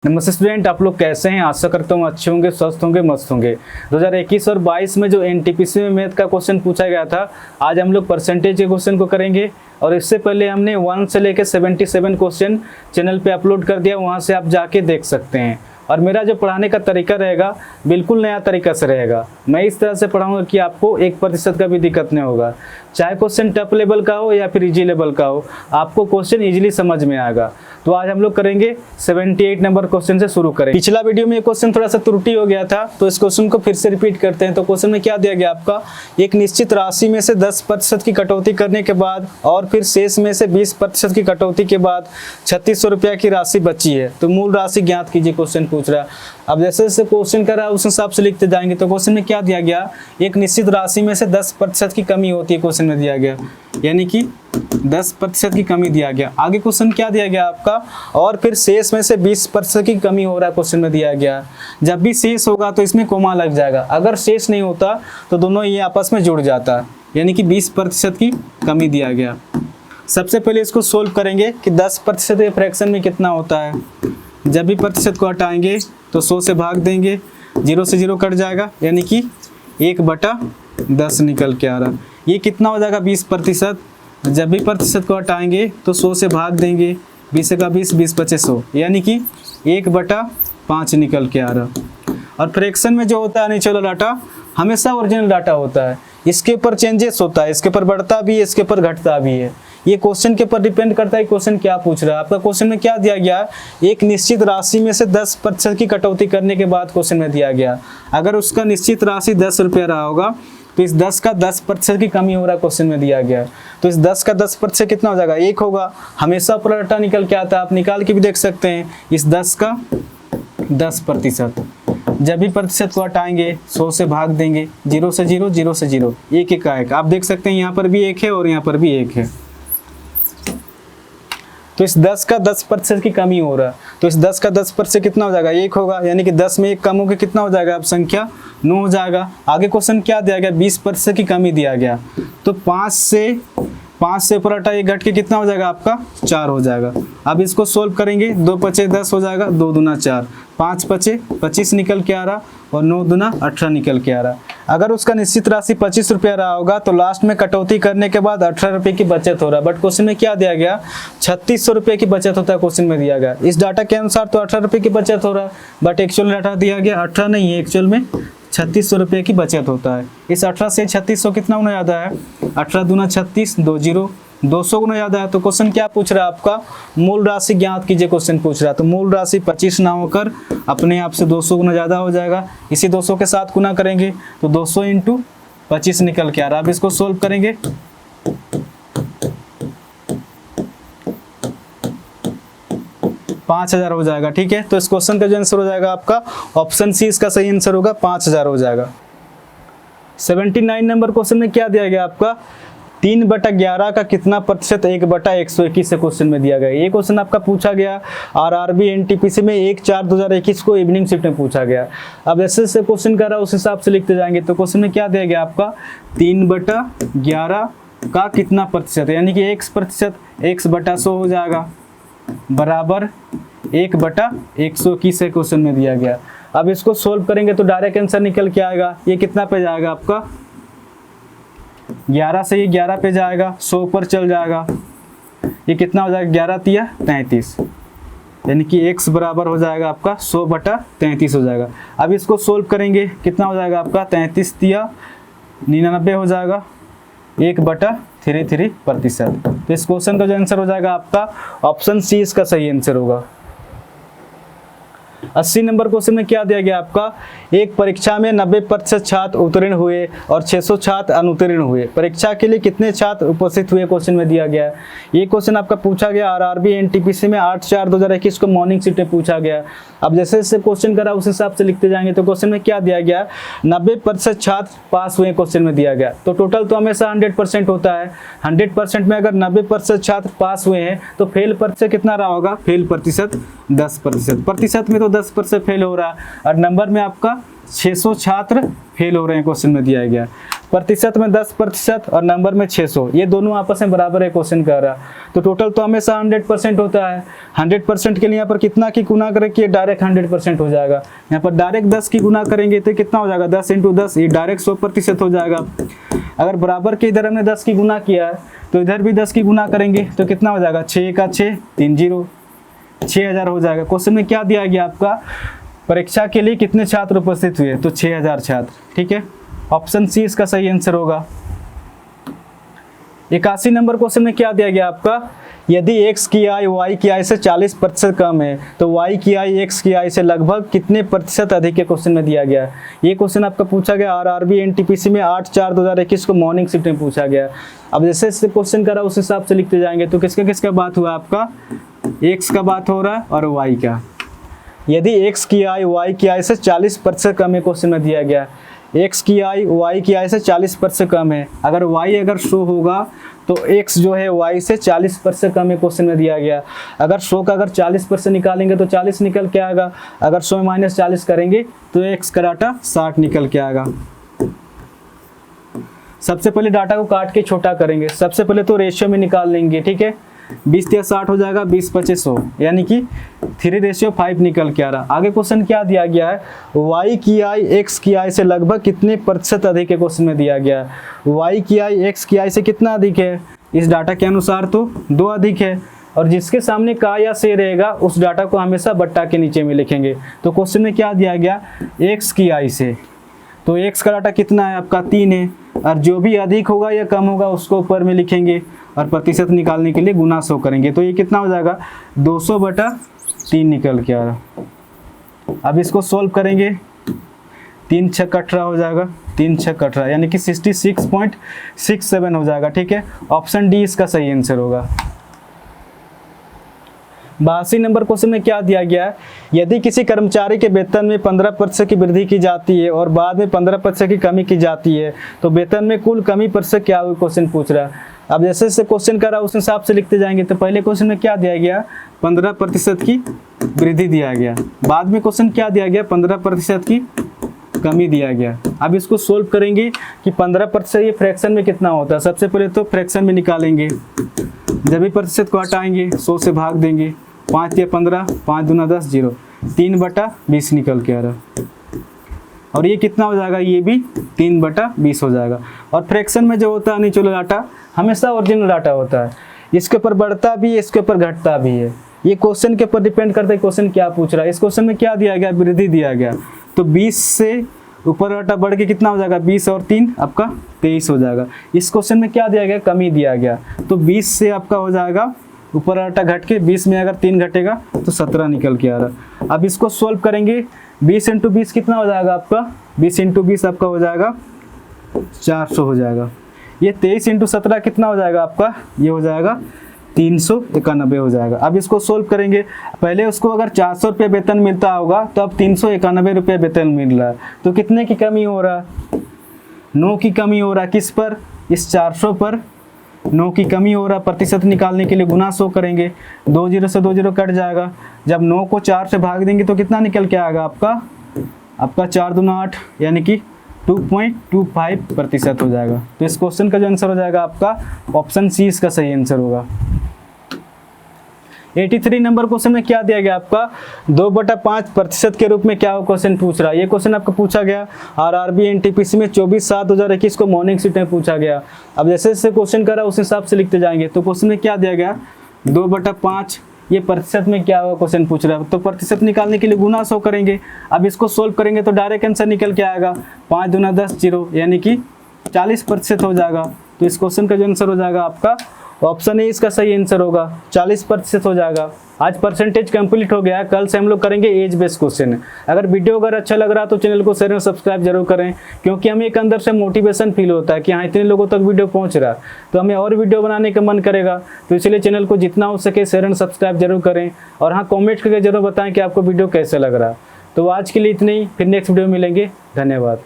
नमस्ते स्टूडेंट, आप लोग कैसे हैं। आशा करता हूँ अच्छे होंगे, स्वस्थ होंगे, मस्त होंगे। 2021 और 22 में जो एनटीपीसी में मैथ का क्वेश्चन पूछा गया था, आज हम लोग परसेंटेज के क्वेश्चन को करेंगे। और इससे पहले हमने 1 से लेकर 77 क्वेश्चन चैनल पे अपलोड कर दिया, वहाँ से आप जाके देख सकते हैं। और मेरा जो पढ़ाने का तरीका रहेगा बिल्कुल नया तरीका से रहेगा। मैं इस तरह से पढ़ाऊंगा कि आपको 1% का भी दिक्कत नहीं होगा। चाहे क्वेश्चन टफ लेवल का हो या फिर इजी लेवल का हो, आपको क्वेश्चन इजीली समझ में आएगा। तो आज हम लोग करेंगे 78 नंबर क्वेश्चन से शुरू करें। पिछला वीडियो में क्वेश्चन थोड़ा सा त्रुटि हो गया था, तो इस क्वेश्चन को फिर से रिपीट करते हैं। तो क्वेश्चन में क्या दिया गया आपका, एक निश्चित राशि में से 10% की कटौती करने के बाद और फिर शेष में से 20% की कटौती के बाद 3600 रुपया की राशि बची है, तो मूल राशि ज्ञात कीजिए। क्वेश्चन पूछ रहा है। अब जैसे जैसे क्वेश्चन कर रहा है उस हिसाब से लिखते जाएंगे। तो क्वेश्चन में क्या दिया गया, एक निश्चित राशि में से 10% की कमी होती है, क्वेश्चन में दिया गया, यानी कि 10% की कमी दिया गया। आगे क्वेश्चन क्या दिया गया आपका, और फिर शेष में से 20% की कमी हो रहा है, क्वेश्चन में दिया गया। जब भी शेष होगा तो इसमें कोमा लग जाएगा, अगर शेष नहीं होता तो दोनों ये आपस में जुड़ जाता, यानी कि 20% की कमी दिया गया। सबसे पहले इसको सोल्व करेंगे कि 10% के फ्रैक्शन में कितना होता है। जब भी प्रतिशत को हटाएंगे तो 100 से भाग देंगे, 0 से 0 कट जाएगा, यानी कि 1/10 निकल के आ रहा। ये कितना हो जाएगा, 20%। जब भी प्रतिशत को हटाएंगे तो 100 से भाग देंगे, 20 का 20, 20 × 100, यानी कि 1/5 निकल के आ रहा। और फ्रैक्शन में जो होता है नेचुरल डाटा हमेशा ओरिजिनल डाटा होता है, इसके ऊपर चेंजेस होता है, इसके ऊपर बढ़ता भी है, इसके ऊपर घटता भी है। ये क्वेश्चन के ऊपर डिपेंड करता है क्वेश्चन क्या पूछ रहा है। आपका क्वेश्चन में क्या दिया गया, एक निश्चित राशि में से 10% की कटौती करने के बाद क्वेश्चन में दिया गया, अगर उसका निश्चित राशि 10 रुपया रहा होगा तो इस 10 का 10% की कमी हो रहा है, क्वेश्चन में दिया गया। तो इस 10 का 10% कितना हो जाएगा, 1 होगा। हमेशा ऊपर डाटा निकल के आता है, आप निकाल के भी देख सकते हैं। इस 10 का 10%, जब भी प्रतिशत को हटाएंगे 100 से भाग देंगे, 0 से 0, 0 से 0, 1 का 1। आप देख सकते हैं यहाँ पर भी 1 है और यहाँ पर भी 1 है। तो इस 10 का 10% की कमी हो रहा है, तो इस 10 का 10% कितना हो जाएगा, 1 होगा, यानी कि 10 में 1 कम होकर कितना हो जाएगा, अब संख्या 9 हो जाएगा। आगे क्वेश्चन क्या दिया गया, 20% की कमी दिया गया, तो 5 से ऊपर हटा ये घट के कितना हो जाएगा आपका, 4 हो जाएगा। अब इसको सोल्व करेंगे, 2 × 5 = 10 हो जाएगा, 2 दूना 4, 5 × 5 = 25 निकल के आ रहा, और 9 दूना 18 निकल के आ रहा। अगर उसका निश्चित राशि 25 रुपया रहा होगा तो लास्ट में कटौती करने के बाद 18 रुपये की बचत हो रहा है। बट क्वेश्चन में क्या दिया गया, 3600 रुपये की बचत होता है, क्वेश्चन में दिया गया। इस डाटा के अनुसार तो 18 रुपये की बचत हो रहा है, बट एक्चुअल डाटा दिया गया 18 नहीं है, एक्चुअल में 3600 रुपये की बचत होता है। इस 18 से 3600 कितना होना ज़्यादा है, 18 दूना 36, 2 0, 200 गुना ज़्यादा है। तो क्वेश्चन क्या पूछ रहा है आपका, मूल राशि ज्ञात कीजिए, क्वेश्चन पूछ रहा है। तो मूल राशि 25 ना होकर अपने आप से 200 गुना ज़्यादा हो जाएगा। इसी 200 के साथ गुना करेंगे तो 200 × 25 निकल के आ रहा है। अब इसको सोल्व करेंगे, $5000 हो जाएगा। ठीक है, तो इस क्वेश्चन का जो आंसर हो जाएगा आपका ऑप्शन सी इसका सही आंसर होगा, 5000 हो जाएगा। 79 नंबर क्वेश्चन में क्या दिया गया आपका, 3/11 का कितना प्रतिशत 1/121 से क्वेश्चन में दिया गया। ये क्वेश्चन आपका पूछा गया RRB NTPC में 1/4/2021 को इवनिंग शिफ्ट में पूछा गया। अब जैसे जैसे क्वेश्चन कर रहा है उस हिसाब से लिखते जाएंगे। तो क्वेश्चन में क्या दिया गया आपका, 3/11 का कितना प्रतिशत, यानी कि 1%, 1/100 हो जाएगा, बराबर 1/121 से क्वेश्चन में दिया गया। अब इसको सोल्व करेंगे तो डायरेक्ट आंसर निकल के आएगा। ये कितना पे जाएगा आपका, 11 से ये 11 पे जाएगा, 100 ऊपर चल जाएगा, ये कितना हो जाएगा, 11 × 33, यानी कि x बराबर हो जाएगा आपका 100/33 हो जाएगा। अब इसको सोल्व करेंगे, कितना हो जाएगा आपका, 33 × 99 हो जाएगा, 1/33%। तो इस क्वेश्चन का जो आंसर हो जाएगा आपका ऑप्शन सी इसका सही आंसर होगा। 80 नंबर क्वेश्चन में क्या दिया गया आपका, एक परीक्षा में 90% छात्र उत्तीर्ण हुए और 600 छात्र अनुत्तीर्ण हुए, परीक्षा के लिए कितने छात्र उपस्थित हुए, क्वेश्चन में दिया गया है। ये क्वेश्चन आपका पूछा गया RRB NTPC में 8/4/2021 को मॉर्निंग शिफ्ट में पूछा गया। अब जैसे जैसे क्वेश्चन करा उस हिसाब से लिखते जाएंगे। तो क्वेश्चन में क्या दिया गया, 90% छात्र पास हुए, क्वेश्चन में दिया गया। तो टोटल तो हमेशा 100% होता है, 100% में अगर 90% छात्र पास हुए हैं तो फेल प्रतिशत कितना रहा होगा, फेल प्रतिशत 10%। प्रतिशत में तो 10% फेल हो रहा है, और नंबर में आपका 600 छात्र फेल हो रहे हैं, क्वेश्चन में दिया गया। प्रतिशत में 10% और नंबर में 600, ये दोनों आपस में बराबर है क्वेश्चन कह रहा। तो टोटल तो हमेशा 100% होता है। 100% के लिए यहाँ पर कितना की गुना करें कि डायरेक्ट 100% हो जाएगा। यहाँ पर डायरेक्ट 10 की गुना करेंगे तो कितना हो जाएगा, 10 × 10, ये डायरेक्ट 100% हो जाएगा। अगर बराबर के इधर हमने 10 की गुना किया है तो इधर भी 10 की गुना करेंगे तो कितना हो जाएगा, 6 का 6, 3 0, 6000 हो जाएगा। क्वेश्चन में क्या दिया गया आपका, परीक्षा के लिए कितने छात्र उपस्थित हुए, तो 6000 छात्र। ठीक है, ऑप्शन सी इसका सही आंसर होगा। 81 नंबर क्वेश्चन में क्या दिया गया आपका, यदि x की आय y की आय से 40% कम है तो y की आय x की आय से लगभग कितने प्रतिशत अधिक है, क्वेश्चन में दिया गया है। ये क्वेश्चन आपका पूछा गया RRB NTPC में 8/4/2021 को मॉर्निंग शिफ्ट में पूछा गया। अब जैसे क्वेश्चन करा उस हिसाब से लिखते जाएंगे। तो किसका किसका बात हुआ आपका, x का बात हो रहा है और y का। यदि x की आय y की आय से 40% कम है, क्वेश्चन में दिया गया x की आय y की आय से 40% कम है। अगर y अगर शो होगा तो x जो है y से 40% कम है, क्वेश्चन में दिया गया। अगर 100 का अगर 40% निकालेंगे तो 40 निकल के आएगा। अगर 100 में -40 करेंगे तो x का डाटा 60 निकल के आएगा। सबसे पहले डाटा को काट के छोटा करेंगे। सबसे पहले तो रेशियो में निकाल लेंगे। ठीक है, 20 या 60 हो जाएगा, 20 25 100, यानी कि 3:5 निकल के आ रहा। आगे क्वेश्चन क्या दिया गया है, y की आय x की आय से लगभग कितने प्रतिशत अधिक है, क्वेश्चन में दिया गया है। y की आय x की आय से कितना अधिक है, इस डाटा के अनुसार तो 2 अधिक है। और जिसके सामने का या से रहेगा उस डाटा को हमेशा बट्टा के नीचे में लिखेंगे। तो क्वेश्चन में क्या दिया गया, x की आय से, तो x का डाटा कितना है आपका 3 है, और जो भी अधिक होगा या कम होगा उसको ऊपर में लिखेंगे और प्रतिशत निकालने के लिए गुना 100 करेंगे। तो ये कितना हो जाएगा, 200/3 निकल के आ रहा। अब इसको सॉल्व करेंगे, 3 6 18 हो जाएगा, 3 6 18, यानी कि 66.67 हो जाएगा। ठीक है, ऑप्शन डी इसका सही आंसर होगा। 82 नंबर क्वेश्चन में क्या दिया गया है, यदि किसी कर्मचारी के वेतन में 15% की वृद्धि की जाती है और बाद में 15% की कमी की जाती है तो वेतन में कुल कमी प्रतिशत क्या हुई, क्वेश्चन पूछ रहा है। अब जैसे जैसे क्वेश्चन कर रहा है उस हिसाब से लिखते जाएंगे। तो पहले क्वेश्चन में क्या दिया गया, 15% की वृद्धि दिया गया। बाद में क्वेश्चन क्या दिया गया, 15% की कमी दिया गया। अब इसको सोल्व करेंगे कि 15% ये फ्रैक्शन में कितना होता है। सबसे पहले तो फ्रैक्शन में निकालेंगे, जब भी प्रतिशत को हटाएंगे 100 से भाग देंगे, 5 या 15, 5 दूना 10, 0, 3/20 निकल के आ रहा। और ये कितना हो जाएगा, ये भी 3/20 हो जाएगा। और फ्रैक्शन में जो होता है निचोला डाटा हमेशा ओरिजिनल डाटा होता है, इसके ऊपर बढ़ता भी है, इसके ऊपर घटता भी है। ये क्वेश्चन के ऊपर डिपेंड करता है क्वेश्चन क्या पूछ रहा है। इस क्वेश्चन में क्या दिया गया, वृद्धि दिया गया, तो 20 से ऊपर डाटा बढ़ के कितना हो जाएगा, 20 और 3 आपका 23 हो जाएगा। इस क्वेश्चन में क्या दिया गया, कमी दिया गया, तो 20 से आपका हो जाएगा ऊपर डाटा घट के 20 में अगर 3 घटेगा तो 17 निकल के आ रहा। अब इसको सोल्व करेंगे, 20 × 20 कितना हो जाएगा आपका, 20 × 20 आपका हो जाएगा 400 हो जाएगा। ये 23 × 17 कितना हो जाएगा आपका, ये हो जाएगा 391 हो जाएगा। अब इसको सोल्व करेंगे, पहले उसको अगर 400 रुपये वेतन मिलता होगा तो अब 391 रुपये वेतन मिल रहा है। तो कितने की कमी हो रहा है, 9 की कमी हो रहा है। किस पर, इस 400 पर 9 की कमी हो रहा। प्रतिशत निकालने के लिए गुना 100 करेंगे, 2 0 से 2 0 कट जाएगा। जब 9 को 4 से भाग देंगे तो कितना निकल के आएगा आपका 4 दूना 8, यानी कि 2.25% हो जाएगा। तो इस क्वेश्चन का जो आंसर हो जाएगा आपका ऑप्शन सी इसका सही आंसर होगा। 83 नंबर क्वेश्चन में क्या दिया गया आपका, 2/5% के रूप में क्या क्वेश्चन पूछ रहा है। ये क्वेश्चन आपको पूछा गया RRB NTPC में 24/7/2021 को मॉर्निंग शिफ्ट में पूछा गया। अब जैसे जैसे क्वेश्चन करा उस हिसाब से लिखते जाएंगे। तो क्वेश्चन में क्या दिया गया, 2/5, ये प्रतिशत में क्या हुआ क्वेश्चन पूछ रहा है। तो प्रतिशत निकालने के लिए गुना 100 करेंगे। अब इसको सोल्व करेंगे तो डायरेक्ट आंसर निकल के आएगा, 5 दूना 10, 0, यानी कि 40% हो जाएगा। तो इस क्वेश्चन का जो आंसर हो जाएगा आपका ऑप्शन ए इसका सही आंसर होगा, 40% हो जाएगा। आज परसेंटेज कंप्लीट हो गया, कल से हम लोग करेंगे एज बेस्ड क्वेश्चन। अगर वीडियो अगर अच्छा लग रहा तो चैनल को शेयर और सब्सक्राइब जरूर करें, क्योंकि हमें एक अंदर से मोटिवेशन फील होता है कि हाँ इतने लोगों तक वीडियो पहुंच रहा, तो हमें और वीडियो बनाने का मन करेगा। तो इसलिए चैनल को जितना हो सके शेयर और सब्सक्राइब जरूर करें, और हाँ कॉमेंट करके जरूर बताएं कि आपको वीडियो कैसे लग रहा। तो आज के लिए इतने ही, फिर नेक्स्ट वीडियो में मिलेंगे। धन्यवाद।